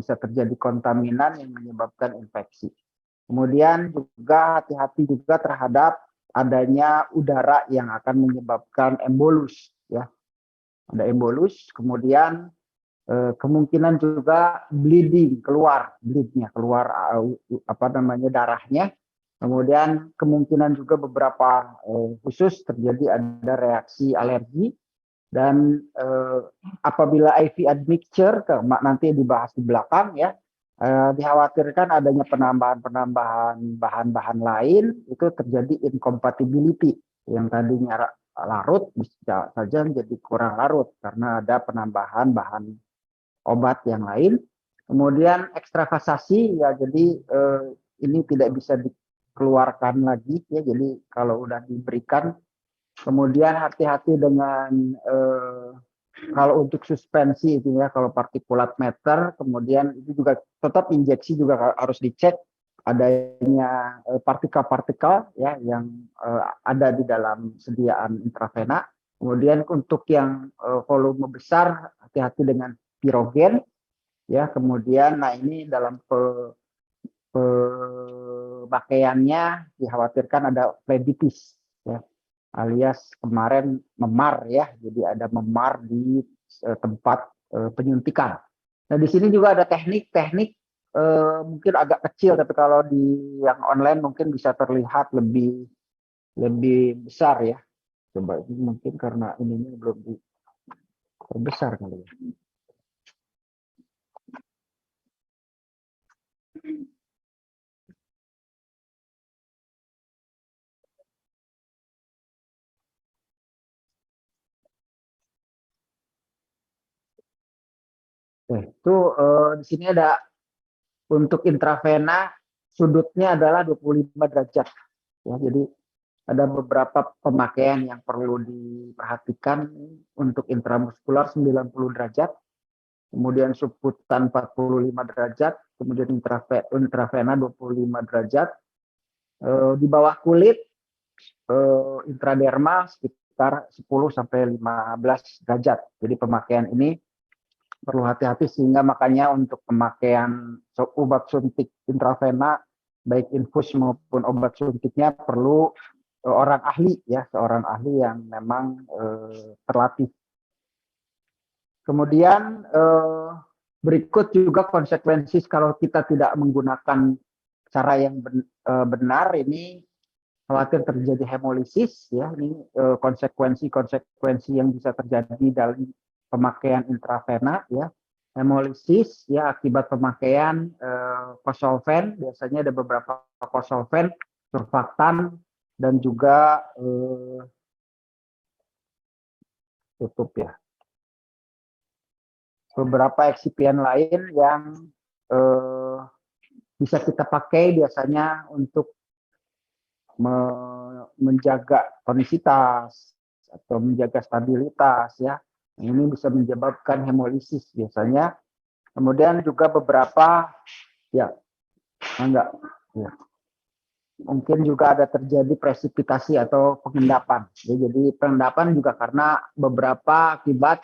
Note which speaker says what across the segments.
Speaker 1: bisa terjadi kontaminan yang menyebabkan infeksi. Kemudian juga hati-hati juga terhadap adanya udara yang akan menyebabkan embolus, ya. Ada embolus, kemudian kemungkinan juga bleeding, keluar darahnya. Kemudian kemungkinan juga beberapa khusus terjadi ada reaksi alergi. Dan apabila IV admixture, nanti dibahas di belakang ya, dikhawatirkan adanya penambahan bahan-bahan lain, itu terjadi incompatibility, yang tadinya larut bisa saja menjadi kurang larut karena ada penambahan bahan obat yang lain. Kemudian ekstravasasi ya, jadi ini tidak bisa dikeluarkan lagi ya, jadi kalau udah diberikan. Kemudian hati-hati dengan kalau untuk suspensi itu ya, kalau partikulat meter, kemudian itu juga tetap injeksi juga harus dicek adanya partikel-partikel ya yang ada di dalam sediaan intravena. Kemudian untuk yang volume besar, hati-hati dengan pirogen ya. Kemudian nah ini dalam pemakaiannya dikhawatirkan ada phlebitis ya, alias kemarin memar ya, jadi ada memar di tempat penyuntikan. Nah di sini juga ada teknik-teknik mungkin agak kecil, tapi kalau di yang online mungkin bisa terlihat lebih besar ya. Coba ini mungkin karena ininya belum besar kali ya. Itu di sini ada untuk intravena sudutnya adalah 25 derajat. Ya, jadi ada beberapa pemakaian yang perlu diperhatikan. Untuk intramuskular 90 derajat, kemudian subkutan 45 derajat, kemudian intravena 25 derajat. Di bawah kulit intradermal sekitar 10 sampai 15 derajat. Jadi pemakaian ini perlu hati-hati, sehingga makanya untuk pemakaian obat suntik intravena baik infus maupun obat suntiknya perlu orang ahli ya, seorang ahli yang memang terlatih. Kemudian berikut juga konsekuensi kalau kita tidak menggunakan cara yang benar, ini khawatir terjadi hemolisis ya. Ini konsekuensi yang bisa terjadi dalam pemakaian intravena ya. Hemolisis ya akibat pemakaian kosolven, biasanya ada beberapa kosolven, surfaktan, dan juga beberapa eksipien lain yang bisa kita pakai biasanya untuk menjaga tonisitas atau menjaga stabilitas ya. Ini bisa menyebabkan hemolisis biasanya. Kemudian juga beberapa mungkin juga ada terjadi presipitasi atau pengendapan. Ya, jadi pengendapan juga karena beberapa akibat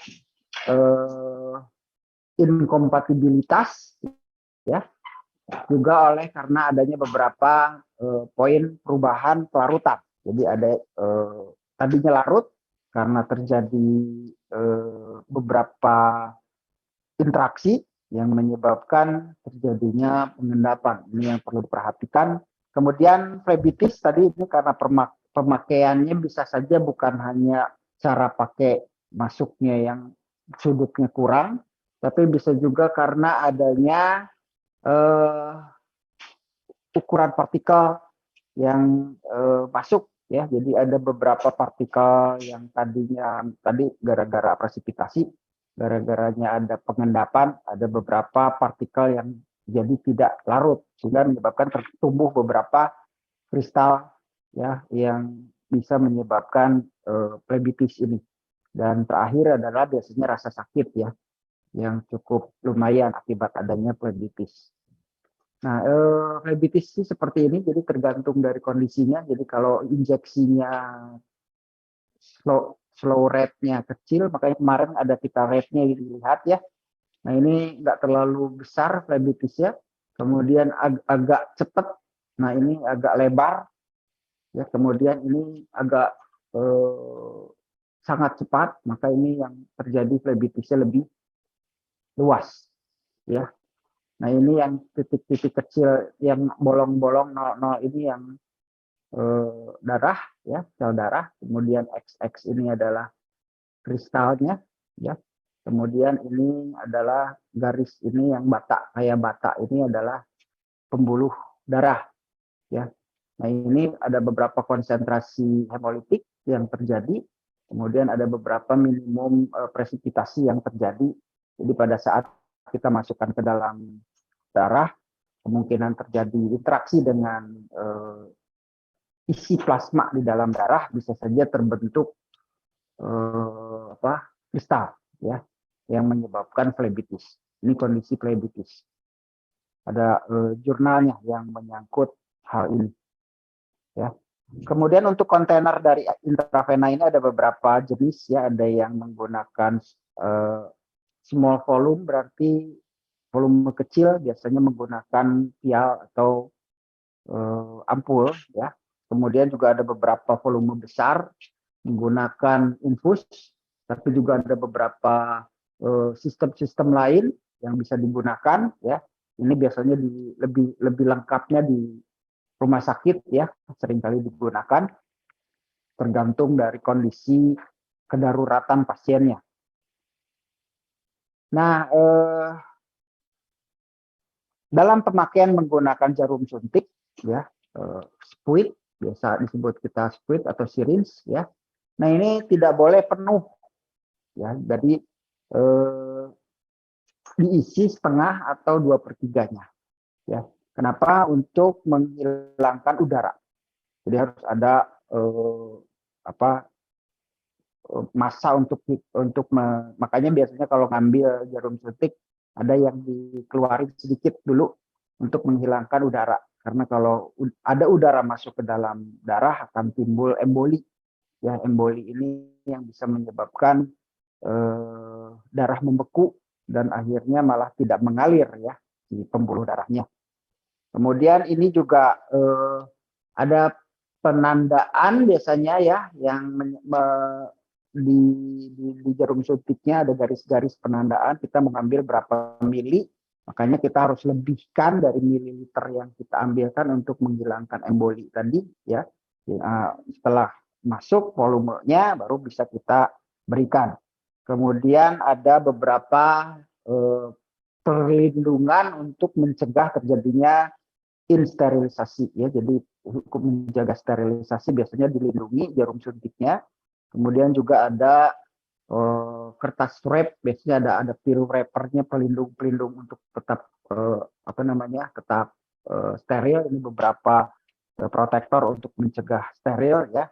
Speaker 1: inkompatibilitas ya, juga oleh karena adanya beberapa poin perubahan kelarutan. Jadi ada tadinya larut karena terjadi beberapa interaksi yang menyebabkan terjadinya pengendapan. Ini yang perlu diperhatikan. Kemudian phlebitis tadi ini karena pemakaiannya bisa saja bukan hanya cara pakai masuknya yang sudutnya kurang, tapi bisa juga karena adanya ukuran partikel yang masuk ya. Jadi ada beberapa partikel yang tadi gara-gara presipitasi, gara-garanya ada pengendapan, ada beberapa partikel yang jadi tidak larut sehingga menyebabkan tertumbuh beberapa kristal ya yang bisa menyebabkan phlebitis ini. Dan terakhir adalah biasanya rasa sakit ya, yang cukup lumayan akibat adanya phlebitis. Nah, phlebitis seperti ini, jadi tergantung dari kondisinya. Jadi kalau injeksinya slow rate-nya kecil, makanya kemarin ada kita rate-nya dilihat ya. Nah ini nggak terlalu besar flebitisnya, kemudian agak cepat. Nah ini agak lebar, ya. Kemudian ini agak sangat cepat, maka ini yang terjadi flebitisnya lebih luas, ya. Nah ini yang titik-titik kecil yang bolong-bolong 00 ini yang darah, ya, sel darah. Kemudian XX ini adalah kristalnya, ya. Kemudian ini adalah garis ini yang bata, kayak bata ini adalah pembuluh darah, ya. Nah ini ada beberapa konsentrasi hemolitik yang terjadi, kemudian ada beberapa minimum presipitasi yang terjadi. Jadi pada saat kita masukkan ke dalam darah, kemungkinan terjadi interaksi dengan isi plasma di dalam darah bisa saja terbentuk kristal, ya, yang menyebabkan flebitis. Ini kondisi flebitis. Ada jurnalnya yang menyangkut hal ini, ya. Kemudian untuk kontainer dari intravena ini ada beberapa jenis, ya. Ada yang menggunakan small volume, berarti volume kecil, biasanya menggunakan vial atau ampul, ya. Kemudian juga ada beberapa volume besar menggunakan infus, tapi juga ada beberapa sistem-sistem lain yang bisa digunakan, ya. Ini biasanya lebih lengkapnya di rumah sakit, ya, seringkali digunakan tergantung dari kondisi kedaruratan pasiennya. Nah, dalam pemakaian menggunakan jarum suntik, ya, spuit, biasa disebut kita spuit atau syringe, ya. Nah ini tidak boleh penuh, ya. Jadi diisi setengah atau 2/3-nya, ya. Kenapa? Untuk menghilangkan udara. Jadi harus ada massa untuk makanya biasanya kalau ngambil jarum suntik ada yang dikeluarin sedikit dulu untuk menghilangkan udara, karena kalau ada udara masuk ke dalam darah akan timbul emboli, ya. Emboli ini yang bisa menyebabkan darah membeku dan akhirnya malah tidak mengalir, ya, di pembuluh darahnya. Kemudian ini juga ada penandaan biasanya, ya, yang di jarum suntiknya ada garis-garis penandaan kita mengambil berapa mili, makanya kita harus lebihkan dari mililiter yang kita ambilkan untuk menghilangkan emboli tadi, ya. Setelah masuk volumenya baru bisa kita berikan. Kemudian ada beberapa perlindungan untuk mencegah terjadinya insterilisasi, ya. Jadi untuk menjaga sterilisasi biasanya dilindungi jarum suntiknya. Kemudian juga ada kertas wrap, biasanya ada pill wrappernya, pelindung untuk tetap tetap steril. Ini beberapa protektor untuk mencegah steril, ya.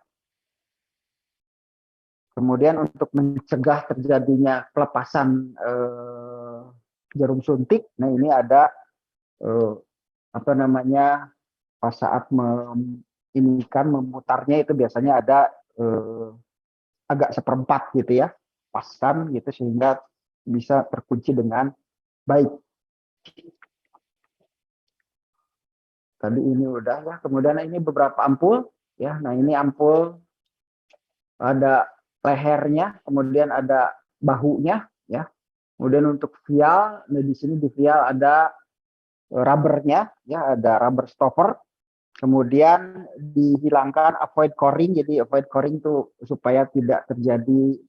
Speaker 1: Kemudian untuk mencegah terjadinya pelepasan jarum suntik, nah ini ada pas saat memutarnya itu biasanya ada agak seperempat gitu, ya, paskan gitu sehingga bisa terkunci dengan baik. Tadi ini udah, ya. Kemudian ini beberapa ampul, ya. Nah ini ampul ada lehernya, kemudian ada bahunya, ya. Kemudian untuk vial, nah di sini di vial ada rubbernya, ya, ada rubber stopper. Kemudian dihilangkan avoid coring, jadi avoid coring itu supaya tidak terjadi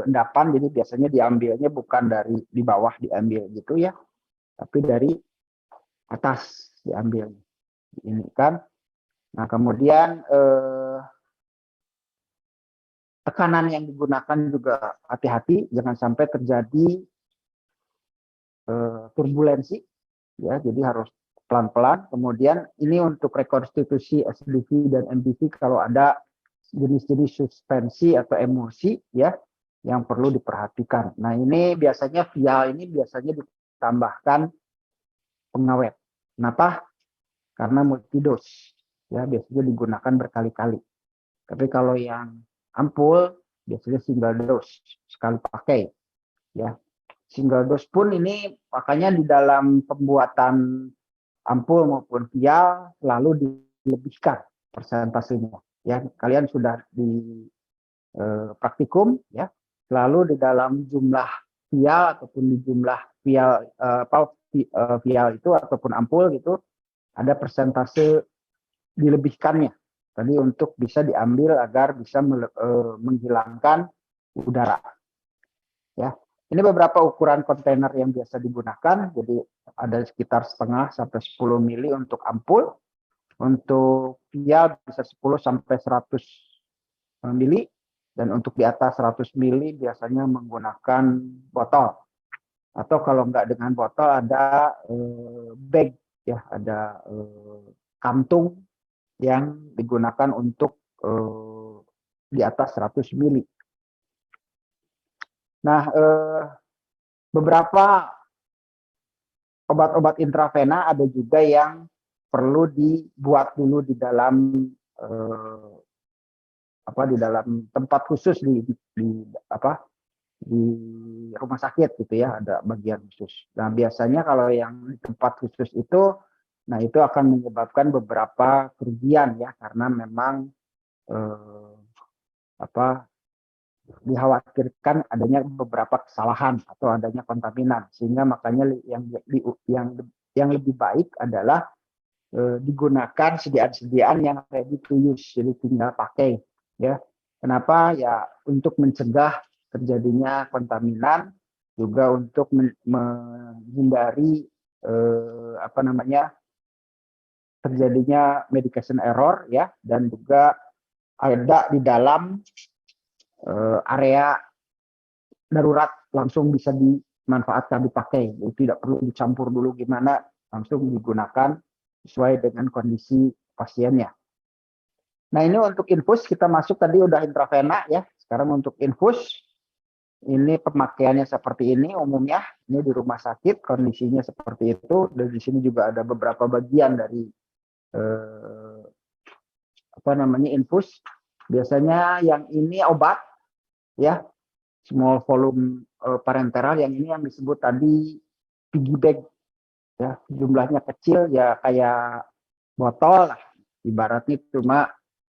Speaker 1: endapan, jadi biasanya diambilnya bukan dari di bawah diambil gitu, ya, tapi dari atas diambil ini kan. Nah kemudian tekanan yang digunakan juga hati-hati, jangan sampai terjadi turbulensi, ya, jadi harus pelan-pelan. Kemudian ini untuk rekonstitusi SDV dan MDV kalau ada jenis-jenis suspensi atau emulsi, ya, yang perlu diperhatikan. Nah ini biasanya vial ini biasanya ditambahkan pengawet. Kenapa? Karena multidos, ya, biasanya digunakan berkali-kali. Tapi kalau yang ampul biasanya single dose, sekali pakai, ya. Single dose pun ini makanya di dalam pembuatan ampul maupun vial selalu dilebihkan persentasenya. Ya, kalian sudah di praktikum ya, selalu di dalam jumlah vial ataupun di jumlah vial vial itu ataupun ampul gitu ada persentase dilebihkannya tadi untuk bisa diambil agar bisa menghilangkan udara. Ya, ini beberapa ukuran kontainer yang biasa digunakan. Jadi ada sekitar setengah sampai 10 mili untuk ampul. Untuk vial bisa 10 sampai 100 mili. Dan untuk di atas 100 mili biasanya menggunakan botol. Atau kalau enggak dengan botol ada bag, ya, ada kantung yang digunakan untuk di atas 100 mili. Nah, beberapa obat-obat intravena ada juga yang perlu dibuat dulu di dalam di dalam tempat khusus di rumah sakit gitu ya, ada bagian khusus. Nah, biasanya kalau yang di tempat khusus itu, nah itu akan menyebabkan beberapa kerugian ya, karena memang dikhawatirkan adanya beberapa kesalahan atau adanya kontaminan, sehingga makanya yang lebih baik adalah digunakan sediaan-sediaan yang ready to use, jadi tinggal pakai ya. Kenapa? Ya untuk mencegah terjadinya kontaminan, juga untuk menghindari terjadinya medication error ya, dan juga ada di dalam area darurat langsung bisa dimanfaatkan, dipakai. Jadi tidak perlu dicampur dulu gimana, langsung digunakan sesuai dengan kondisi pasiennya. Nah, ini untuk infus kita masuk tadi udah intravena ya. Sekarang untuk infus ini pemakaiannya seperti ini umumnya. Ini di rumah sakit kondisinya seperti itu. Dan di sini juga ada beberapa bagian dari infus. Biasanya yang ini obat ya, small volume parenteral. Yang ini yang disebut tadi piggy bag ya, jumlahnya kecil ya, kayak botol lah ibaratnya, cuma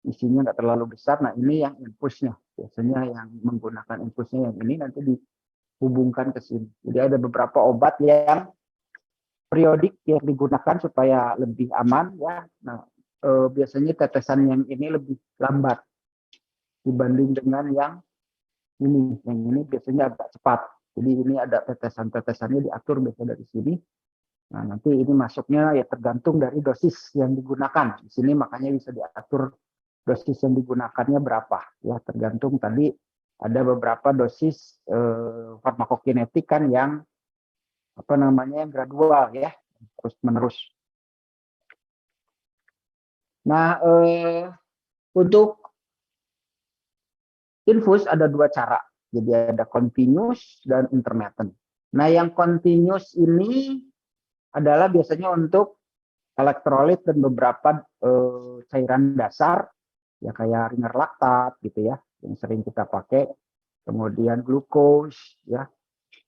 Speaker 1: isinya nggak terlalu besar. Nah, ini yang infusnya, biasanya yang menggunakan infusnya yang ini nanti dihubungkan ke sini. Jadi ada beberapa obat yang periodik yang digunakan supaya lebih aman ya. Nah, biasanya tetesan yang ini lebih lambat dibanding dengan yang ini. Yang ini biasanya agak cepat. Jadi ini ada tetesan-tetesannya diatur biasa dari sini. Nah, nanti ini masuknya ya tergantung dari dosis yang digunakan. Di sini makanya bisa diatur dosis yang digunakannya berapa. Ya, tergantung tadi ada beberapa dosis farmakokinetik kan yang yang gradual ya, terus menerus. Nah, untuk infus ada dua cara. Jadi ada continuous dan intermittent. Nah, yang continuous ini adalah biasanya untuk elektrolit dan beberapa cairan dasar ya, kayak ringer laktat gitu ya, yang sering kita pakai, kemudian glukos ya,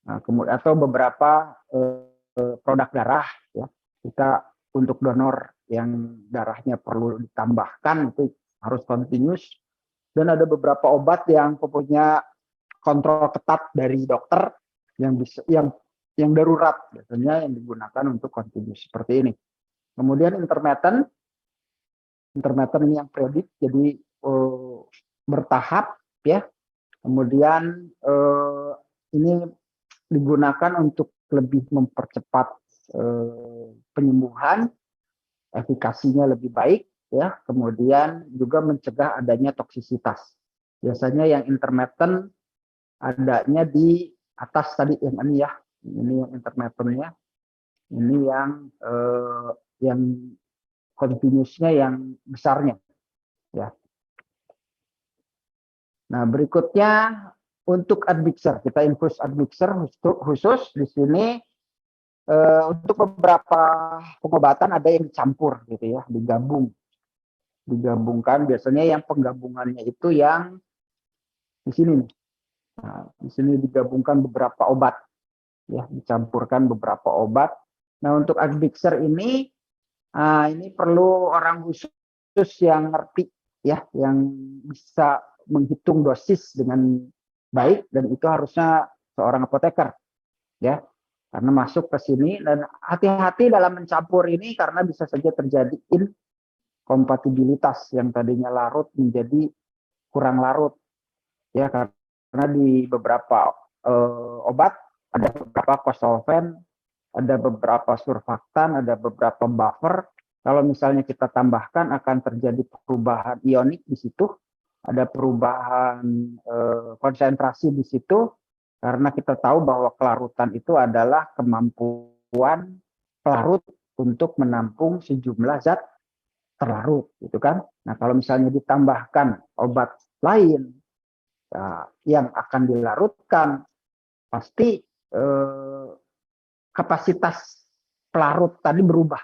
Speaker 1: nah, kemudian atau beberapa produk darah ya, kita untuk donor yang darahnya perlu ditambahkan itu harus continuous. Dan ada beberapa obat yang punya kontrol ketat dari dokter yang bisa yang darurat, biasanya yang digunakan untuk continuous seperti ini. Kemudian intermittent ini yang periodik, jadi bertahap ya. Kemudian ini digunakan untuk lebih mempercepat penyembuhan, efikasinya lebih baik ya. Kemudian juga mencegah adanya toksisitas. Biasanya yang intermittent adanya di atas tadi yang ini ya. Ini yang intermittentnya. Ini yang continuousnya yang besarnya ya. Nah, berikutnya untuk admixer, kita infus admixer khusus di sini untuk beberapa pengobatan ada yang dicampur gitu ya, digabungkan. Biasanya yang penggabungannya itu yang di sini nih. Nah, di sini digabungkan beberapa obat ya, dicampurkan beberapa obat. Nah, untuk admixture ini perlu orang khusus yang ngerti, ya, yang bisa menghitung dosis dengan baik, dan itu harusnya seorang apoteker, ya, karena masuk ke sini. Dan hati-hati dalam mencampur ini karena bisa saja terjadi inkompatibilitas yang tadinya larut menjadi kurang larut, ya, karena di beberapa obat ada beberapa kosolven, ada beberapa surfaktan, ada beberapa buffer. Kalau misalnya kita tambahkan akan terjadi perubahan ionik di situ, ada perubahan konsentrasi di situ, karena kita tahu bahwa kelarutan itu adalah kemampuan pelarut untuk menampung sejumlah zat terlarut, gitu kan. Nah, kalau misalnya ditambahkan obat lain yang akan dilarutkan, pasti kapasitas pelarut tadi berubah,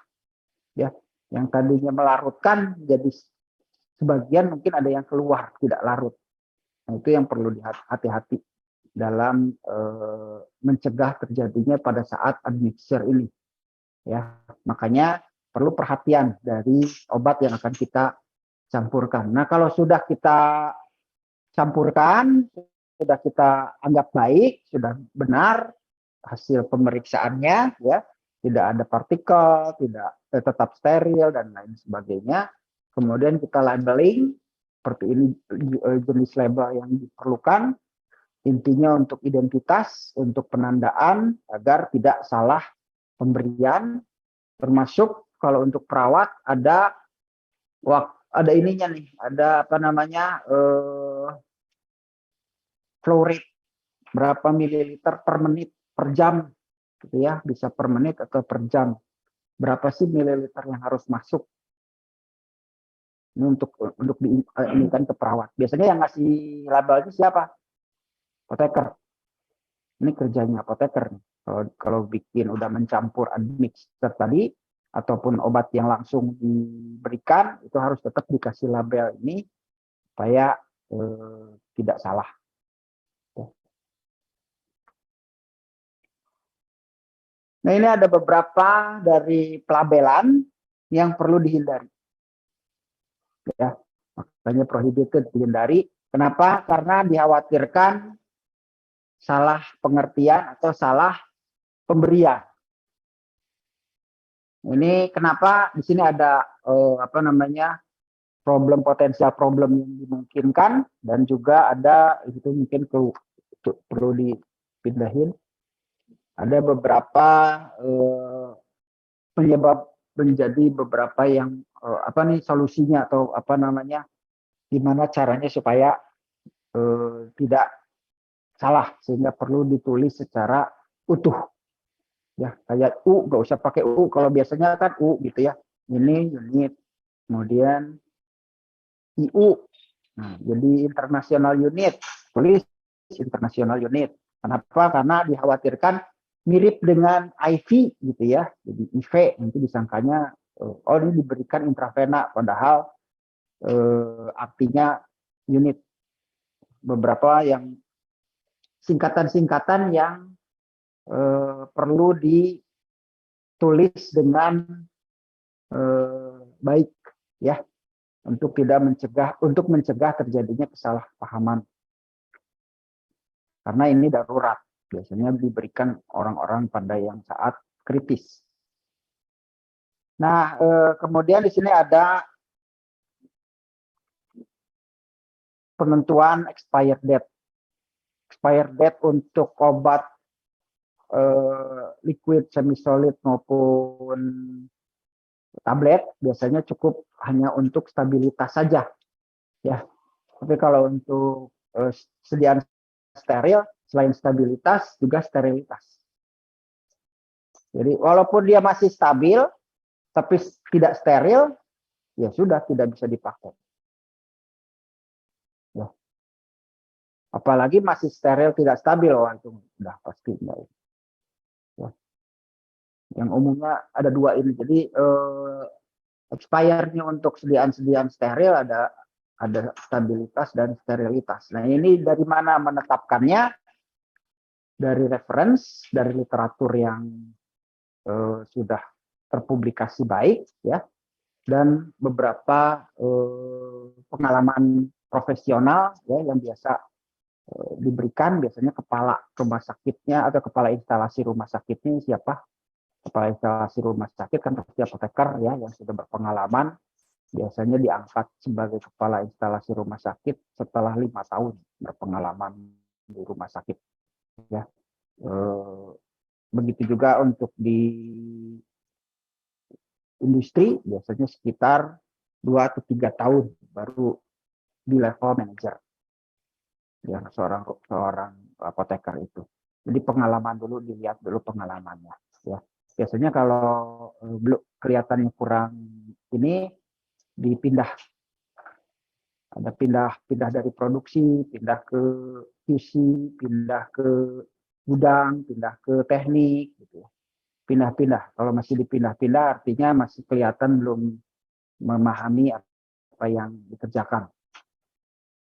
Speaker 1: ya. Yang tadinya melarutkan jadi sebagian mungkin ada yang keluar tidak larut. Nah, itu yang perlu hati-hati dalam mencegah terjadinya pada saat admixture ini, ya. Makanya perlu perhatian dari obat yang akan kita campurkan. Nah, kalau sudah kita campurkan, sudah kita anggap baik, sudah benar hasil pemeriksaannya, ya, tidak ada partikel, tidak tetap steril dan lain sebagainya. Kemudian kita labeling, seperti ini jenis label yang diperlukan, intinya untuk identitas, untuk penandaan agar tidak salah pemberian, termasuk kalau untuk perawat ada ininya nih, ada apa namanya, flow rate, berapa mililiter per menit per jam, gitu ya, bisa per menit atau per jam. Berapa sih mililiter yang harus masuk? Ini untuk diinikan ke perawat. Biasanya yang ngasih labelnya siapa? Apoteker. Ini kerjanya apoteker. Kalau bikin udah mencampur admixture tadi ataupun obat yang langsung diberikan, itu harus tetap dikasih label ini supaya tidak salah. Nah, ini ada beberapa dari pelabelan yang perlu dihindari, ya. Makanya prohibited, dihindari. Kenapa? Karena dikhawatirkan salah pengertian atau salah pemberian. Ini kenapa di sini ada potensial problem yang dimungkinkan, dan juga ada itu mungkin perlu dipindahin. Ada beberapa penyebab menjadi beberapa yang solusinya atau gimana caranya supaya tidak salah, sehingga perlu ditulis secara utuh, ya, kayak nggak usah pakai kalau biasanya kan gitu ya, ini unit, kemudian IU, nah, jadi international unit, tulis international unit. Kenapa? Karena dikhawatirkan mirip dengan IV, gitu ya, jadi IV nanti disangkanya ini diberikan intravena, padahal artinya unit. Beberapa yang singkatan-singkatan yang perlu ditulis dengan baik, ya, untuk mencegah terjadinya kesalahpahaman. Karena ini darurat, biasanya diberikan orang-orang pada yang saat kritis. Nah, kemudian di sini ada penentuan expired date. Expired date untuk obat liquid, semi-solid maupun tablet biasanya cukup hanya untuk stabilitas saja, ya. Tapi kalau untuk sediaan steril, selain stabilitas juga sterilitas. Jadi walaupun dia masih stabil tapi tidak steril, ya sudah tidak bisa dipakai. Ya. Apalagi masih steril tidak stabil, itu sudah pasti enggak. Ya. Yang umumnya ada dua ini. Jadi expirednya untuk sediaan steril ada stabilitas dan sterilitas. Nah, ini dari mana menetapkannya? dari reference, dari literatur yang sudah terpublikasi baik, ya, dan beberapa pengalaman profesional, ya, yang biasa diberikan biasanya kepala rumah sakitnya atau kepala instalasi rumah sakitnya siapa. Kepala instalasi rumah sakit kan pasti apoteker, ya, yang sudah berpengalaman, biasanya diangkat sebagai kepala instalasi rumah sakit setelah 5 tahun berpengalaman di rumah sakit, ya. Begitu juga untuk di industri, biasanya sekitar 2 atau 3 tahun baru di level manajer, ya, seorang apoteker itu. Jadi pengalaman dulu, dilihat dulu pengalamannya, ya. Biasanya kalau belum kelihatannya kurang ini, dipindah, ada pindah dari produksi, pindah ke QC, pindah ke gudang, pindah ke teknik, gitu. Pindah-pindah. Kalau masih dipindah-pindah artinya masih kelihatan belum memahami apa yang dikerjakan.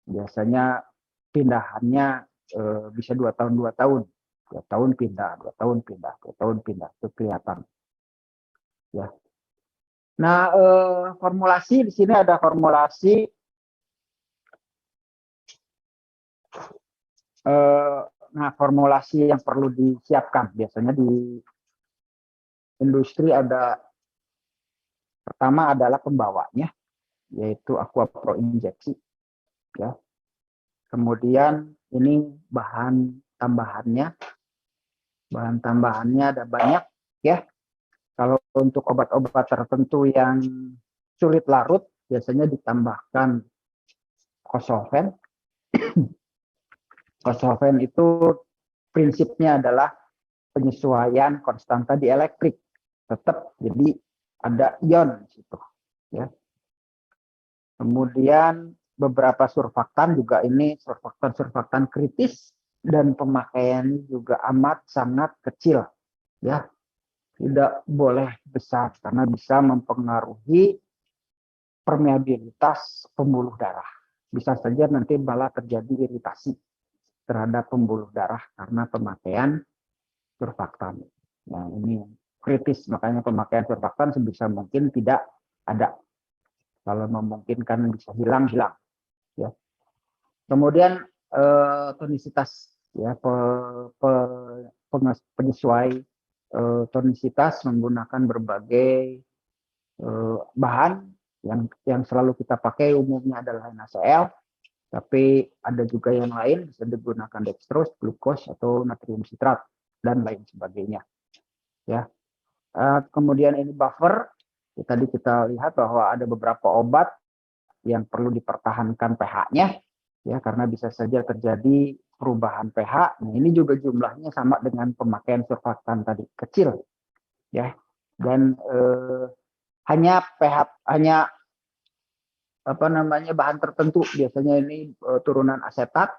Speaker 1: Biasanya pindahannya bisa 2 tahun, 2 tahun. 2 tahun pindah, 2 tahun pindah, 2 tahun pindah. Itu kelihatan, ya. Nah, formulasi di sini ada formulasi formulasi yang perlu disiapkan. Biasanya di industri ada, pertama adalah pembawanya, yaitu Aqua Pro injeksi, ya. Kemudian ini bahan tambahannya ada banyak, ya. Kalau untuk obat-obat tertentu yang sulit larut, biasanya ditambahkan kosolven. Kosolven itu prinsipnya adalah penyesuaian konstanta dielektrik. Tetap jadi ada ion di situ, ya. Kemudian beberapa surfaktan juga ini surfaktan kritis dan pemakaiannya juga amat sangat kecil, ya. Tidak boleh besar karena bisa mempengaruhi permeabilitas pembuluh darah. Bisa saja nanti malah terjadi iritasi terhadap pembuluh darah karena pemakaian surfaktan. Nah, ini kritis, makanya pemakaian surfaktan sebisa mungkin tidak ada. Kalau memungkinkan bisa hilang, ya. Kemudian tonisitas, ya, penyesuai tonisitas menggunakan berbagai bahan yang selalu kita pakai umumnya adalah NaCl, tapi ada juga yang lain, bisa digunakan dextrose, glukos, atau natrium sitrat dan lain sebagainya, ya. Kemudian ini buffer. Tadi kita lihat bahwa ada beberapa obat yang perlu dipertahankan pH-nya, ya, karena bisa saja terjadi perubahan pH. Nah, ini juga jumlahnya sama dengan pemakaian surfaktan tadi, kecil, ya. Dan hanya bahan tertentu, biasanya ini turunan asetat,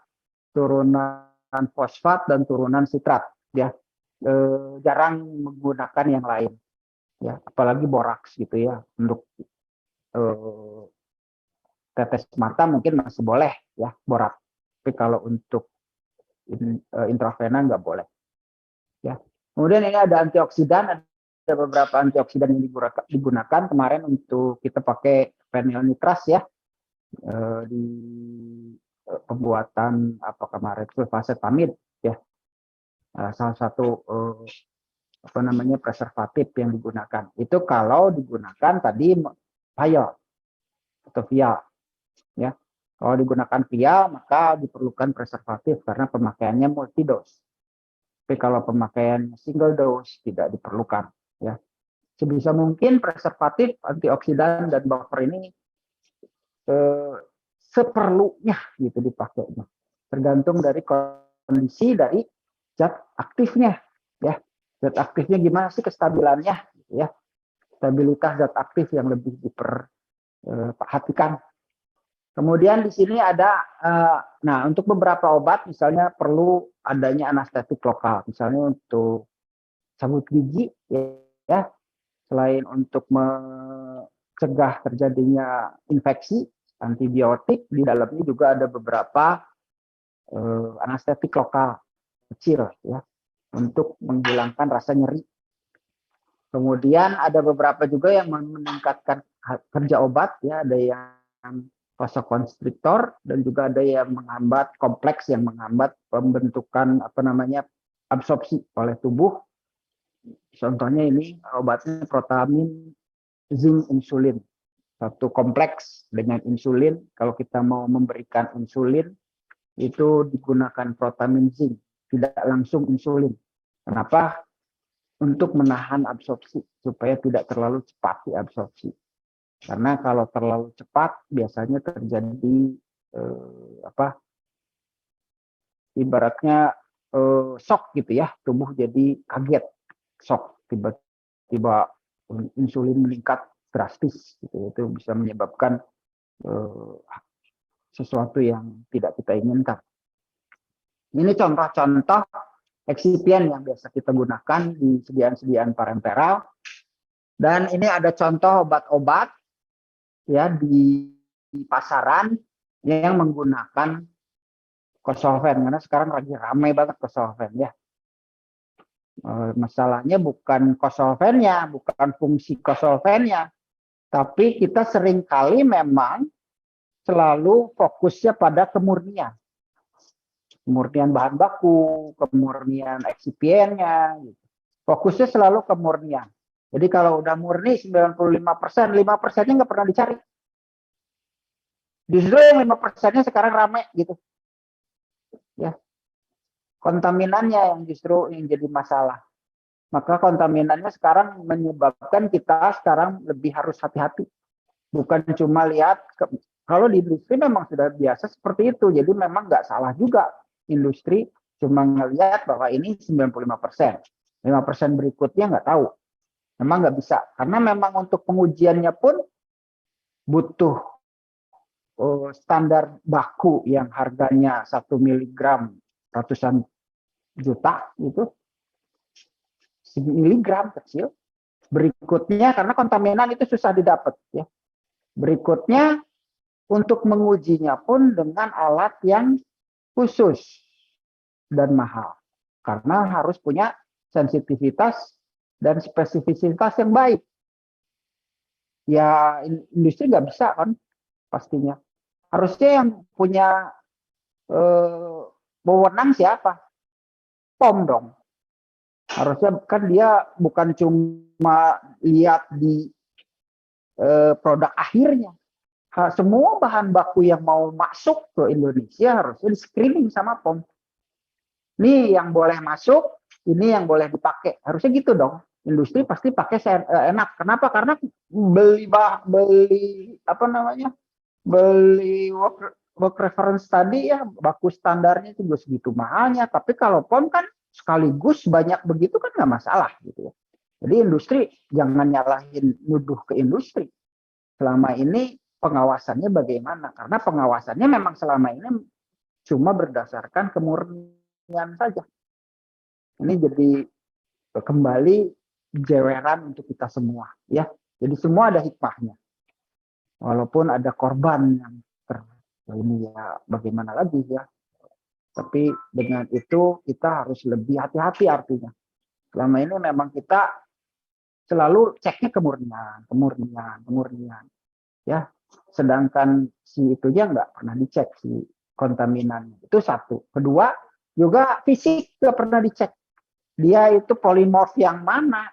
Speaker 1: turunan fosfat, dan turunan sitrat, ya. Jarang menggunakan yang lain, ya, apalagi boraks gitu, ya. Untuk tetes mata mungkin masih boleh, ya, borak, tapi kalau untuk intravena nggak boleh, ya. Kemudian ini ada antioksidan, ada beberapa antioksidan yang digunakan kemarin untuk kita pakai phenylnitras, ya, di pembuatan apa kemarin sulfacetamid, ya. Salah satu preservatif yang digunakan itu kalau digunakan tadi vial atau vial, ya. Kalau digunakan vial maka diperlukan preservatif karena pemakaiannya multidose. Tapi kalau pemakaian single dose tidak diperlukan, ya. Sebisa mungkin preservatif, antioksidan, dan buffer ini seperlunya gitu dipakainya. Tergantung dari kondisi dari zat aktifnya, ya. Zat aktifnya gimana sih kestabilannya, gitu, ya. Stabilitas zat aktif yang lebih diperhatikan. Kemudian di sini ada, nah, untuk beberapa obat misalnya perlu adanya anestetik lokal, misalnya untuk cabut gigi, ya, selain untuk mencegah terjadinya infeksi, antibiotik di dalamnya juga ada beberapa anestetik lokal, kecil ya untuk menghilangkan rasa nyeri. Kemudian ada beberapa juga yang meningkatkan kerja obat ya, ada yang vasokonstriktor dan juga ada yang menghambat kompleks yang menghambat pembentukan absorpsi oleh tubuh. Contohnya ini obatnya protamin, zinc, insulin. Satu kompleks dengan insulin. Kalau kita mau memberikan insulin itu digunakan protamin zinc, tidak langsung insulin. Kenapa? Untuk menahan absorpsi supaya tidak terlalu cepat diabsorpsi. Karena kalau terlalu cepat biasanya terjadi ibaratnya shock gitu ya, tubuh jadi kaget, shock, tiba-tiba insulin meningkat drastis gitu. Itu bisa menyebabkan sesuatu yang tidak kita inginkan. Ini contoh-contoh eksipien yang biasa kita gunakan di sediaan-sediaan parenteral. Dan ini ada contoh obat-obat ya di pasaran yang menggunakan kosolven, karena sekarang lagi ramai banget kosolven ya. Masalahnya bukan kosolvennya, bukan fungsi kosolvennya, tapi kita seringkali memang selalu fokusnya pada kemurnian bahan baku, kemurnian eksipiennya, gitu. Fokusnya selalu kemurnian. Jadi kalau udah murni 95%, 5%-nya nggak pernah dicari. Justru yang 5%-nya sekarang ramai gitu. Ya. Kontaminannya yang justru yang jadi masalah. Maka kontaminannya sekarang menyebabkan kita sekarang lebih harus hati-hati. Bukan cuma lihat, kalau di industri memang sudah biasa seperti itu. Jadi memang nggak salah juga. Industri cuma ngelihat bahwa ini 95%. 5% berikutnya nggak tahu. Memang nggak bisa. Karena memang untuk pengujiannya pun butuh standar baku yang harganya 1 miligram ratusan juta gitu. Miligram kecil. Berikutnya karena kontaminan itu susah didapat ya. Berikutnya untuk mengujinya pun dengan alat yang khusus dan mahal. Karena harus punya sensitivitas dan spesifisitas yang baik. Ya industri nggak bisa kan pastinya. Harusnya yang punya wewenang siapa? POM dong. Harusnya kan dia bukan cuma lihat di produk akhirnya. Semua bahan baku yang mau masuk ke Indonesia harusnya di screening sama POM. Ini yang boleh masuk, ini yang boleh dipakai. Harusnya gitu dong. Industri pasti pakai enak. Kenapa? Karena beli work reference tadi ya, baku standarnya itu segitu mahalnya. Tapi kalau POM kan sekaligus banyak begitu kan nggak masalah gitu ya. Jadi industri jangan nyalahin nuduh ke industri. Selama ini pengawasannya bagaimana? Karena pengawasannya memang selama ini cuma berdasarkan kemurnian saja. Ini jadi kembali jeweran untuk kita semua ya. Jadi semua ada hikmahnya. Walaupun ada korban yang ini ya bagaimana lagi ya. Tapi dengan itu kita harus lebih hati-hati artinya. Selama ini memang kita selalu ceknya kemurnian. Ya, sedangkan si itunya nggak pernah dicek si kontaminan. Itu satu. Kedua, juga fisik nggak pernah dicek. Dia itu polimorf yang mana?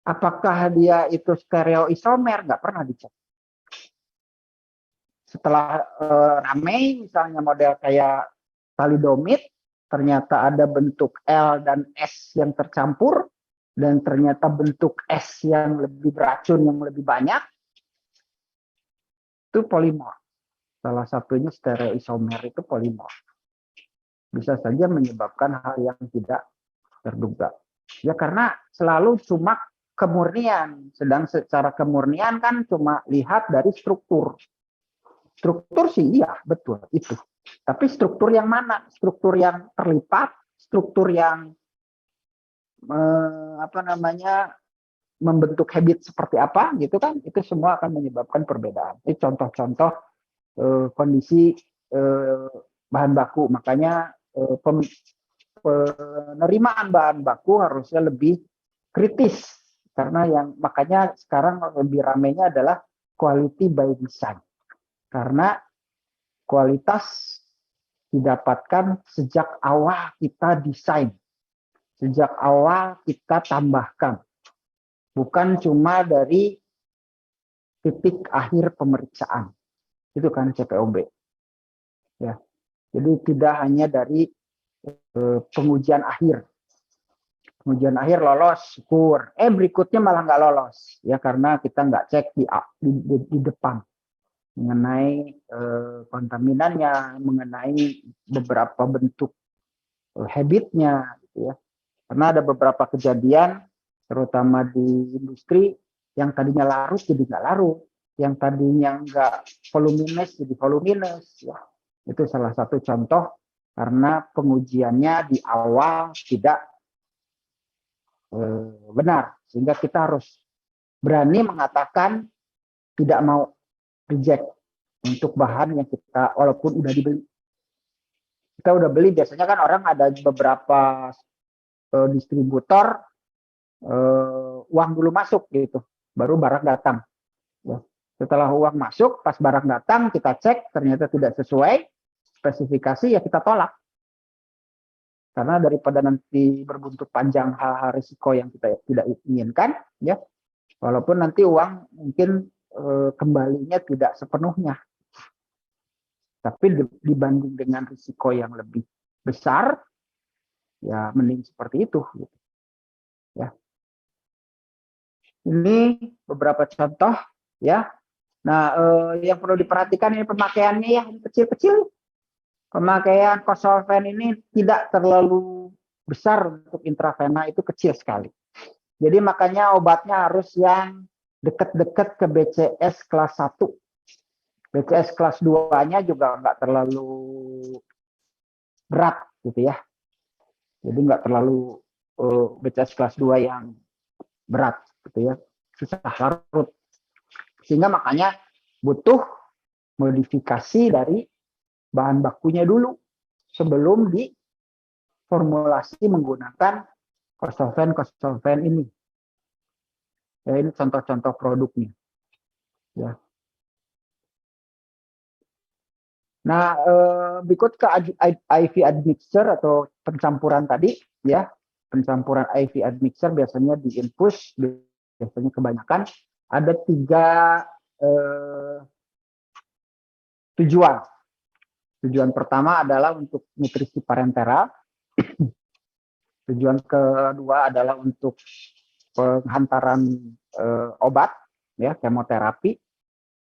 Speaker 1: Apakah dia itu stereoisomer? Nggak pernah dicek. Setelah ramai, misalnya model kayak thalidomid, ternyata ada bentuk L dan S yang tercampur, dan ternyata bentuk S yang lebih beracun, yang lebih banyak, itu polimorf. Salah satunya stereoisomer itu polimorf. Bisa saja menyebabkan hal yang tidak terduga. Ya karena selalu cuma kemurnian. Sedang secara kemurnian kan cuma lihat dari struktur. Struktur sih iya, betul itu. Tapi struktur yang mana? Struktur yang terlipat, struktur yang membentuk habit seperti apa gitu kan? Itu semua akan menyebabkan perbedaan. Ini contoh-contoh kondisi bahan baku. Makanya penerimaan bahan baku harusnya lebih kritis, karena makanya sekarang lebih ramainya adalah quality by design, karena kualitas didapatkan sejak awal kita desain, sejak awal kita tambahkan, bukan cuma dari titik akhir pemeriksaan. Itu kan CPOB. Ya. Jadi tidak hanya dari pengujian akhir. Pengujian akhir lolos, syukur. Berikutnya malah nggak lolos, ya karena kita nggak cek di depan mengenai kontaminannya, mengenai beberapa bentuk habitnya, gitu ya. Karena ada beberapa kejadian, terutama di industri, yang tadinya larut jadi nggak larut, yang tadinya nggak voluminous jadi voluminous. Ya. Itu salah satu contoh karena pengujiannya di awal tidak benar, sehingga kita harus berani mengatakan tidak mau reject untuk bahan yang kita walaupun udah dibeli. Kita udah beli, biasanya kan orang ada beberapa distributor uang dulu masuk gitu, baru barang datang. Ya. Setelah uang masuk, pas barang datang kita cek ternyata tidak sesuai spesifikasi, ya kita tolak. Karena daripada nanti berbuntut panjang hal-hal risiko yang kita tidak inginkan, ya, walaupun nanti uang mungkin kembalinya tidak sepenuhnya, tapi dibanding dengan risiko yang lebih besar, ya mending seperti itu. Gitu. Ya. Ini beberapa contoh, ya. Nah, yang perlu diperhatikan ini pemakaiannya ya, kecil-kecil. Pemakaian kosolven ini tidak terlalu besar untuk intravena, itu kecil sekali. Jadi makanya obatnya harus yang dekat-dekat ke BCS kelas 1. BCS kelas 2-nya juga nggak terlalu berat gitu ya. Jadi nggak terlalu BCS kelas 2 yang berat gitu ya. Susah larut. Sehingga makanya butuh modifikasi dari bahan bakunya dulu sebelum diformulasi menggunakan kosolven ini. Ya, ini contoh-contoh produknya. Ya. Nah, berikut ke IV admixture atau pencampuran tadi, ya. Pencampuran IV admixture biasanya diinfus, biasanya kebanyakan ada 3 tujuan. Tujuan pertama adalah untuk nutrisi parenteral. Tujuan kedua adalah untuk penghantaran obat, ya, kemoterapi.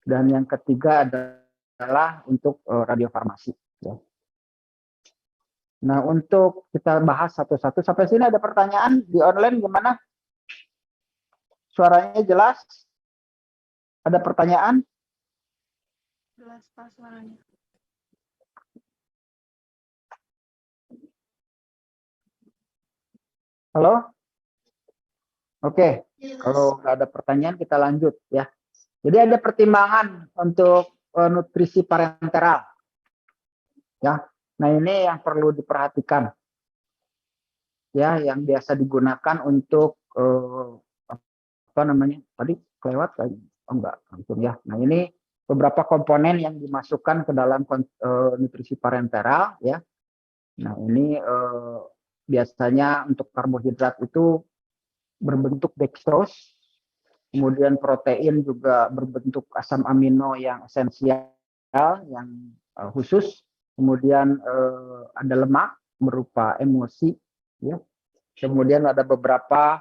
Speaker 1: Dan yang ketiga adalah untuk radiofarmasi. Ya. Nah, untuk kita bahas satu-satu. Sampai sini ada pertanyaan di online gimana? Suaranya jelas? Ada pertanyaan?
Speaker 2: Jelas Pak suaranya.
Speaker 1: Halo? Oke,
Speaker 2: Jelas.
Speaker 1: kalau nggak ada pertanyaan kita lanjut ya. Jadi ada pertimbangan untuk nutrisi parenteral. Ya. Nah, ini yang perlu diperhatikan. Ya, yang biasa digunakan untuk apa namanya? Tadi kelewat lagi. Oh enggak, langsung ya. Nah, ini beberapa komponen yang dimasukkan ke dalam nutrisi parenteral ya. Nah, ini biasanya untuk karbohidrat itu berbentuk dextrose, kemudian protein juga berbentuk asam amino yang esensial, yang khusus, kemudian ada lemak berupa emosi, ya. Kemudian ada beberapa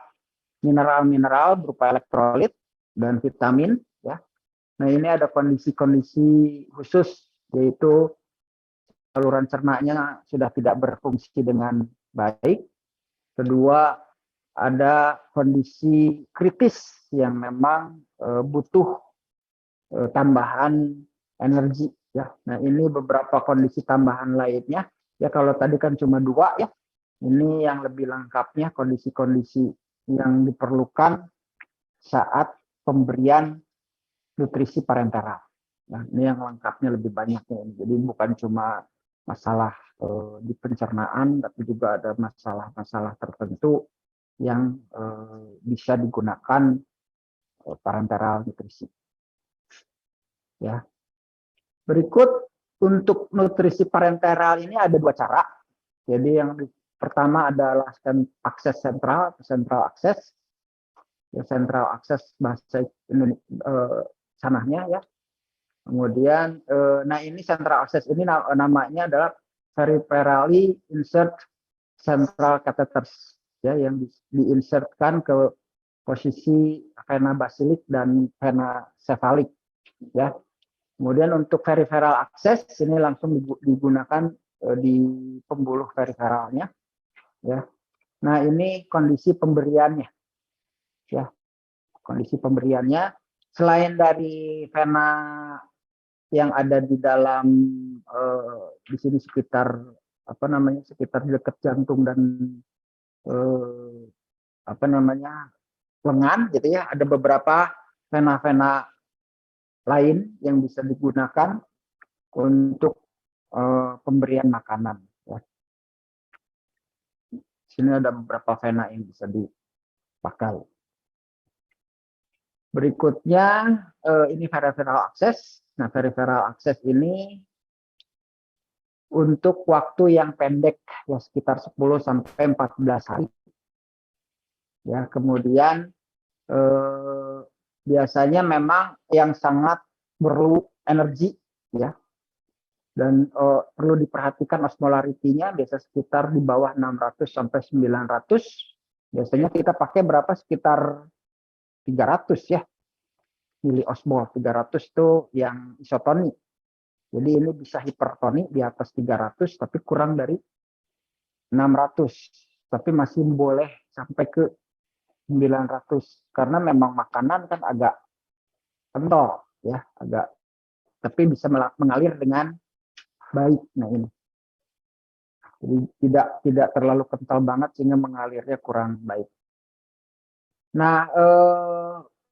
Speaker 1: mineral-mineral berupa elektrolit dan vitamin, ya. Nah, ini ada kondisi-kondisi khusus, yaitu saluran cernanya sudah tidak berfungsi dengan baik. Kedua, ada kondisi kritis yang memang butuh tambahan energi ya. Nah, ini beberapa kondisi tambahan lainnya ya. Kalau tadi kan cuma 2 ya, ini yang lebih lengkapnya kondisi-kondisi yang diperlukan saat pemberian nutrisi parenteral. Nah, ini yang lengkapnya lebih banyak ya. Jadi bukan cuma masalah di pencernaan, tapi juga ada masalah-masalah tertentu yang bisa digunakan parenteral nutrisi. Ya. Berikut untuk nutrisi parenteral ini ada 2 cara. Jadi yang pertama adalah akses sentral, central access. Ya, central access bahasa sanahnya ya. Kemudian, nah ini central access ini namanya adalah peripherally insert central catheters, ya, yang diinsertkan ke posisi vena basilik dan vena cephalic, ya. Kemudian untuk peripheral access ini langsung digunakan di pembuluh periferalnya, ya. Nah ini kondisi pemberiannya, ya, kondisi pemberiannya. Selain dari vena yang ada di dalam di sini sekitar sekitar dekat jantung dan lengan gitu ya, ada beberapa vena-vena lain yang bisa digunakan untuk pemberian makanan, ya. Sini ada beberapa vena yang bisa dipakai. Berikutnya ini peripheral access. Nah, peripheral access ini untuk waktu yang pendek, ya sekitar 10 sampai 14 hari. Ya, kemudian biasanya memang yang sangat perlu energi, ya. Dan perlu diperhatikan osmolarity-nya biasa sekitar di bawah 600 sampai 900. Biasanya kita pakai berapa? Sekitar 300 ya. Miliosmol 300 itu yang isotoni. Jadi ini bisa hipertoni di atas 300 tapi kurang dari 600. Tapi masih boleh sampai ke 900 karena memang makanan kan agak kental ya, tapi bisa mengalir dengan baik. Nah ini. Jadi tidak terlalu kental banget sehingga mengalirnya kurang baik. Nah,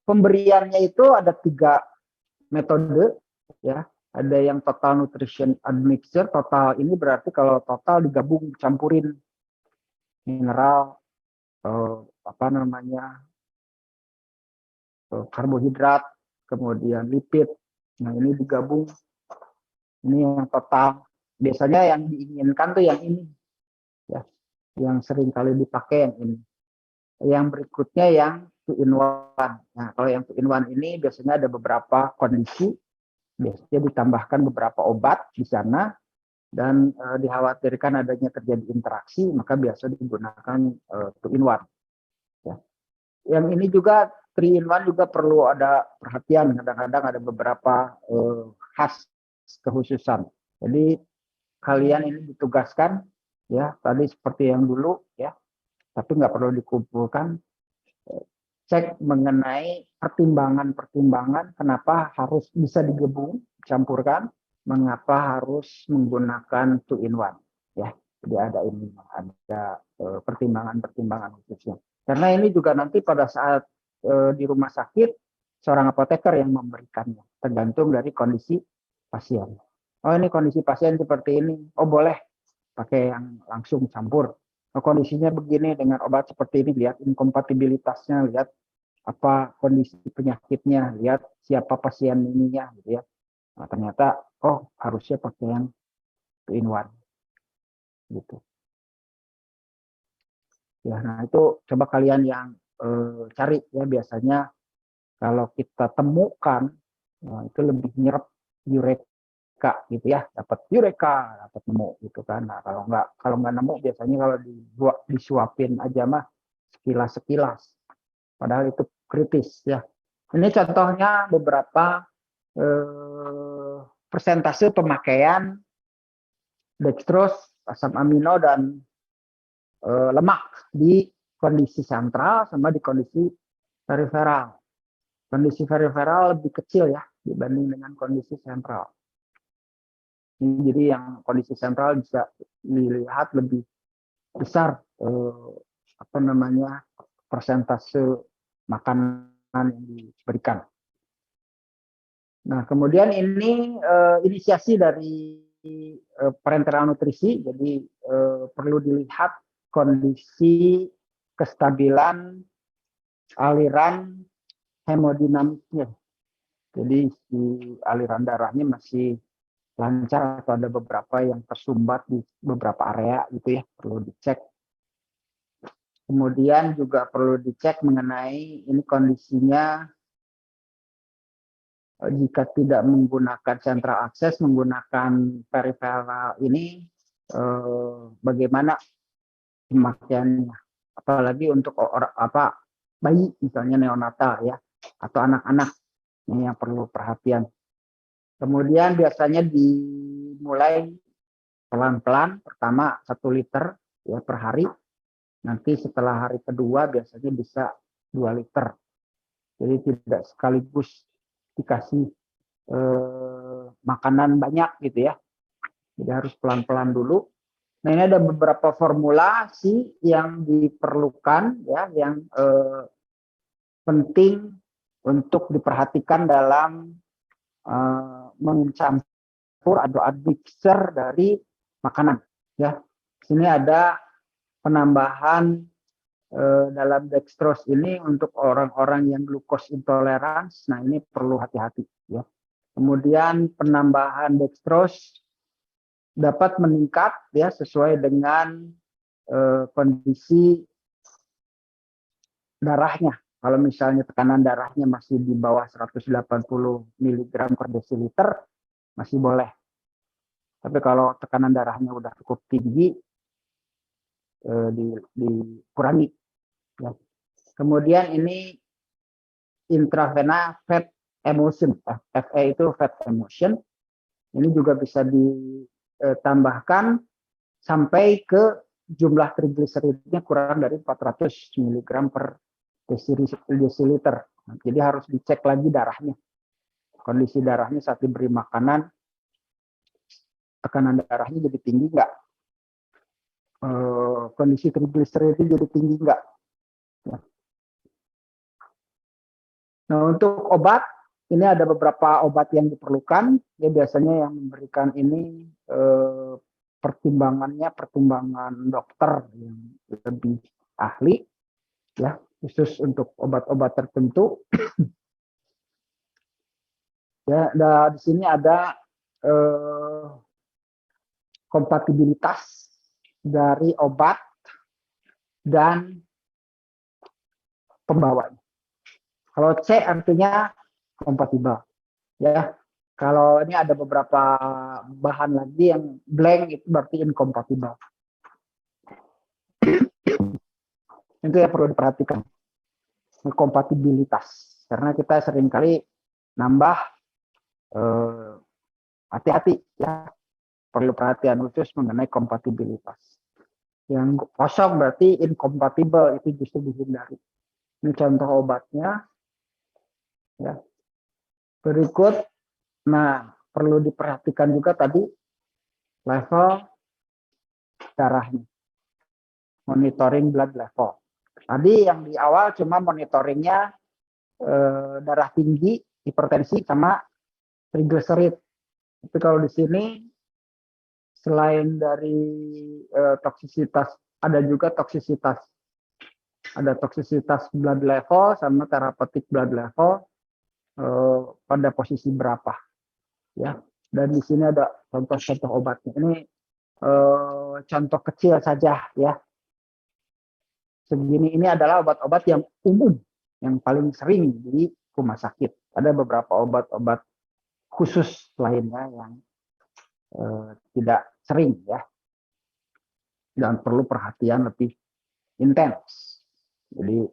Speaker 1: pemberiannya itu ada 3 metode ya. Ada yang total nutrition admixture. Total ini berarti kalau total digabung campurin mineral karbohidrat, kemudian lipid. Nah, ini digabung. Ini yang total. Biasanya yang diinginkan tuh yang ini. Ya. Yang sering kali dipakai yang ini. Yang berikutnya yang 2-in-1. Nah, kalau yang 2-in-1 ini biasanya ada beberapa kondisi. Biasanya ditambahkan beberapa obat di sana dan dikhawatirkan adanya terjadi interaksi, maka biasa digunakan 2-in-1. Ya. Yang ini juga 3-in-1 juga perlu ada perhatian. Kadang-kadang ada beberapa khas kekhususan. Jadi kalian ini ditugaskan ya tadi seperti yang dulu ya, tapi nggak perlu dikumpulkan. Cek mengenai pertimbangan-pertimbangan kenapa harus bisa digabung, campurkan, mengapa harus menggunakan 2-in-1 ya. Jadi ada pertimbangan-pertimbangan khususnya. Karena ini juga nanti pada saat di rumah sakit seorang apoteker yang memberikannya, tergantung dari kondisi pasien. Oh ini kondisi pasien seperti ini, oh boleh pakai yang langsung campur. Kondisinya begini dengan obat seperti ini, lihat inkompatibilitasnya, lihat apa kondisi penyakitnya, lihat siapa pasien ininya gitu ya. Nah, ternyata harusnya pakai yang 2-in-1 gitu. Ya, nah itu coba kalian yang cari ya, biasanya kalau kita temukan itu lebih nyerap ureka gitu ya, dapat ureka, dapat nemu gitu kan. Nah, kalau nggak nemu biasanya kalau disuapin aja mah sekilas padahal itu kritis ya. Ini contohnya beberapa persentase pemakaian dextrose, asam amino dan lemak di kondisi sentral sama di kondisi periferal. Kondisi periferal lebih kecil ya dibanding dengan kondisi sentral. Jadi yang kondisi sentral bisa dilihat lebih besar persentase makanan yang diberikan. Nah, kemudian ini inisiasi dari parenteral nutrisi, jadi perlu dilihat kondisi kestabilan aliran hemodinamiknya. Jadi si aliran darahnya masih lancar atau ada beberapa yang tersumbat di beberapa area gitu ya, perlu dicek. Kemudian juga perlu dicek mengenai ini kondisinya jika tidak menggunakan central access, menggunakan peripheral ini bagaimana pemakaiannya, apalagi untuk bayi misalnya neonatal ya, atau anak-anak, ini yang perlu perhatian. Kemudian biasanya dimulai pelan-pelan, pertama 1 liter ya per hari, nanti setelah hari kedua biasanya bisa 2 liter, jadi tidak sekaligus dikasih makanan banyak gitu ya, jadi harus pelan-pelan dulu. Nah, ini ada beberapa formulasi yang diperlukan ya, yang penting untuk diperhatikan dalam mencampur atau admixture dari makanan ya. Sini ada penambahan dalam dextrose ini untuk orang-orang yang glucose intolerance. Nah, ini perlu hati-hati ya. Kemudian penambahan dextrose dapat meningkat ya sesuai dengan kondisi darahnya. Kalau misalnya tekanan darahnya masih di bawah 180 mg per desiliter masih boleh. Tapi kalau tekanan darahnya udah cukup tinggi dikurangi. Ya. Kemudian ini intravena fat emulsion, FE itu fat emulsion. Ini juga bisa ditambahkan sampai ke jumlah trigliseridnya kurang dari 400 mg per desiliter. Jadi harus dicek lagi darahnya. Kondisi darahnya saat diberi makanan, tekanan darahnya jadi tinggi nggak? Kondisi trigliseridnya jadi tinggi nggak? Nah, untuk obat, ini ada beberapa obat yang diperlukan. Ya, biasanya yang memberikan ini pertimbangan dokter yang lebih ahli, ya, khusus untuk obat-obat tertentu. Ya, di sini ada kompatibilitas dari obat dan pembawanya. Kalau C artinya kompatibel, ya. Kalau ini ada beberapa bahan lagi yang blank, itu berarti incompatible. Itu yang perlu diperhatikan, kompatibilitas. Karena kita seringkali nambah, hati-hati ya, perlu perhatian khusus mengenai kompatibilitas. Yang kosong berarti incompatible, itu justru dihindari. Ini contoh obatnya. Ya. Berikut, nah perlu diperhatikan juga tadi level darahnya, monitoring blood level. Tadi yang di awal cuma monitoringnya darah tinggi, hipertensi sama triglycerid. Tapi kalau di sini selain dari toksisitas, ada juga toksisitas. Ada toksisitas blood level sama therapeutic blood level. Pada posisi berapa ya, dan di sini ada contoh-contoh obatnya. Ini contoh kecil saja ya, segini. Ini adalah obat-obat yang umum yang paling sering di rumah sakit. Ada beberapa obat-obat khusus lainnya yang tidak sering ya, dan perlu perhatian lebih intens. Jadi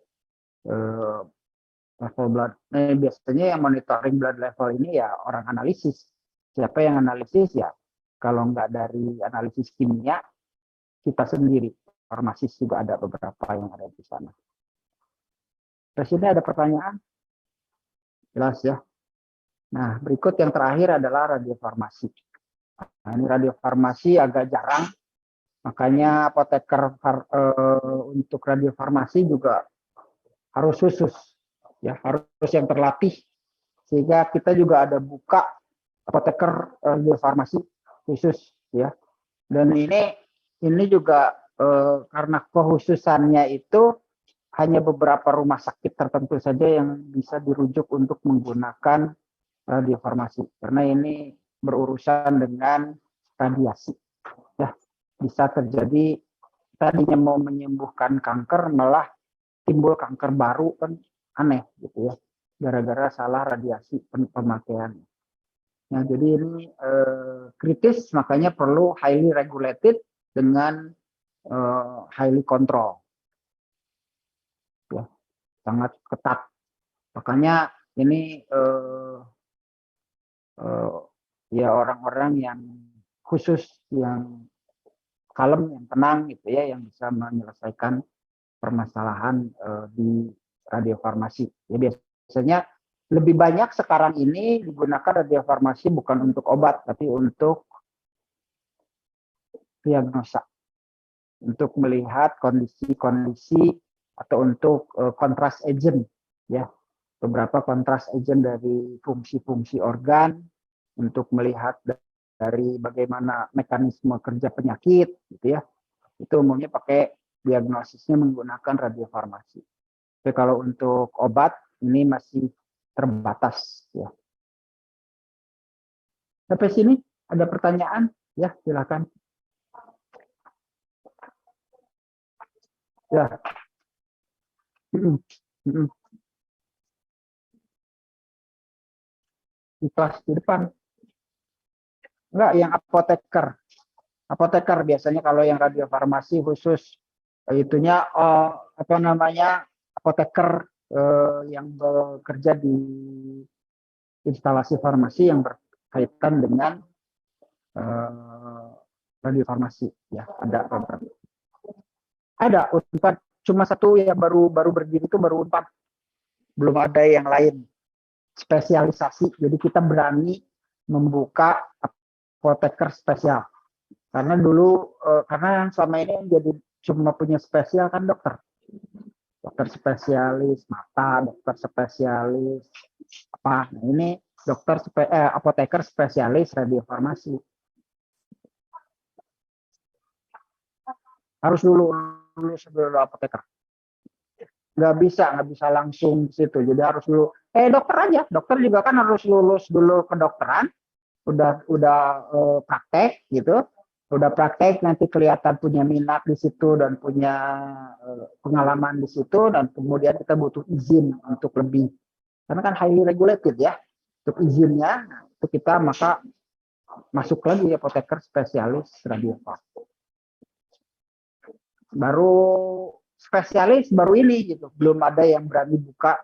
Speaker 1: level blood. Nah, biasanya yang monitoring blood level ini ya orang analisis. Siapa yang analisis ya? Kalau nggak dari analisis kimia, kita sendiri. Farmasis juga ada beberapa yang ada di sana. Terus ini ada pertanyaan? Jelas ya. Nah, berikut yang terakhir adalah radiofarmasi. Nah, ini radiofarmasi agak jarang. Makanya apoteker untuk radiofarmasi juga harus khusus. Ya, harus yang terlatih, sehingga kita juga ada buka apoteker radiofarmasi khusus ya. Dan ini juga karena kekhususannya itu hanya beberapa rumah sakit tertentu saja yang bisa dirujuk untuk menggunakan radiofarmasi karena ini berurusan dengan radiasi. Ya, bisa terjadi tadinya mau menyembuhkan kanker malah timbul kanker baru kan aneh gitu ya gara-gara salah radiasi pemakaian. Nah, jadi ini kritis makanya perlu highly regulated dengan highly control. Ya, sangat ketat. Makanya ini ya orang-orang yang khusus yang kalem, yang tenang gitu ya, yang bisa menyelesaikan permasalahan di radiofarmasi. Ya biasanya lebih banyak sekarang ini digunakan radiofarmasi bukan untuk obat, tapi untuk diagnosa, untuk melihat kondisi-kondisi atau untuk kontras agent, ya beberapa kontras agent dari fungsi-fungsi organ untuk melihat dari bagaimana mekanisme kerja penyakit, gitu ya. Itu umumnya pakai diagnosisnya menggunakan radiofarmasi. Tapi kalau untuk obat ini masih terbatas ya. Sampai sini ada pertanyaan? Ya, silakan. Ya. Di kelas di depan. Enggak, yang apoteker. Apoteker biasanya kalau yang radiofarmasi khusus itunya apa namanya apoteker yang bekerja di instalasi farmasi yang berkaitan dengan radiofarmasi ya ada Unpad cuma satu yang baru berdiri itu baru Unpad belum ada yang lain spesialisasi jadi kita berani membuka apoteker spesial karena dulu karena selama ini jadi cuma punya spesial kan dokter spesialis mata dokter spesialis apa nah ini dokter apoteker spesialis radiofarmasi harus lulus dulu apoteker nggak bisa langsung ke situ jadi harus dulu dokter aja dokter juga kan harus lulus dulu kedokteran udah praktek gitu udah praktek nanti kelihatan punya minat di situ dan punya pengalaman di situ dan kemudian kita butuh izin untuk lebih karena kan highly regulated ya untuk izinnya itu kita maka masuk lagi apoteker spesialis radiofarmasi baru spesialis baru ini gitu belum ada yang berani buka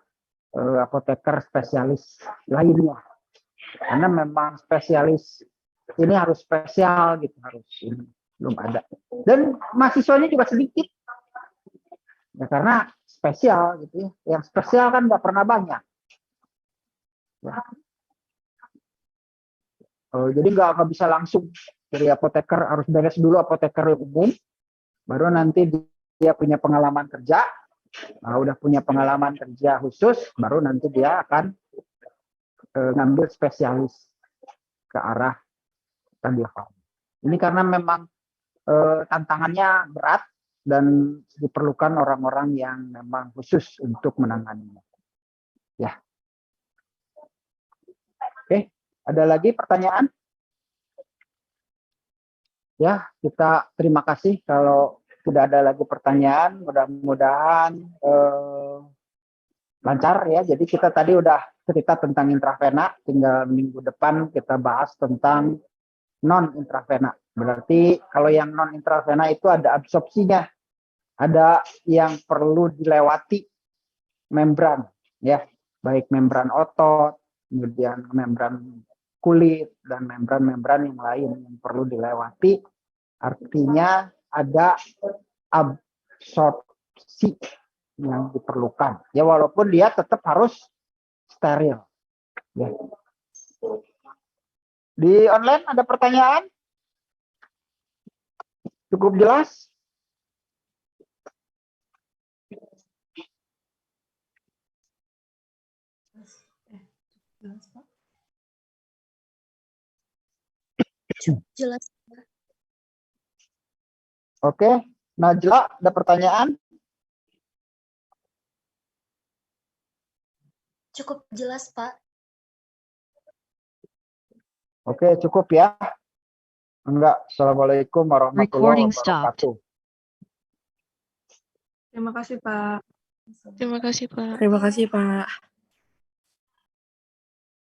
Speaker 1: apoteker spesialis lainnya karena memang spesialis ini harus spesial gitu harus ini belum ada dan mahasiswanya juga sedikit ya karena spesial gitu ya yang spesial kan nggak pernah banyak ya. Jadi nggak bisa langsung dari apoteker harus beres dulu apoteker yang umum baru nanti dia punya pengalaman kerja udah punya pengalaman kerja khusus baru nanti dia akan ngambil spesialis ke arah radiofarmasi. Ini karena memang tantangannya berat dan diperlukan orang-orang yang memang khusus untuk menanganinya. Ya. Oke, ada lagi pertanyaan? Ya, kita terima kasih kalau tidak ada lagi pertanyaan. Mudah-mudahan lancar ya. Jadi kita tadi udah cerita tentang intravena, tinggal minggu depan kita bahas tentang non intravena. Berarti kalau yang non intravena itu ada absorpsinya, ada yang perlu dilewati membran, ya, baik membran otot, kemudian membran kulit dan membran-membran yang lain yang perlu dilewati. Artinya ada absorpsi yang diperlukan. Ya walaupun dia tetap harus steril. Ya. Di online ada pertanyaan? Cukup jelas?
Speaker 3: Jelas.
Speaker 1: Oke, Najla, ada pertanyaan?
Speaker 3: Cukup jelas, Pak.
Speaker 1: Oke, cukup ya. Enggak. Assalamualaikum warahmatullahi
Speaker 4: Recording stopped.
Speaker 1: wabarakatuh.
Speaker 2: Terima kasih, Pak.
Speaker 5: Terima kasih, Pak.
Speaker 6: Terima kasih, Pak.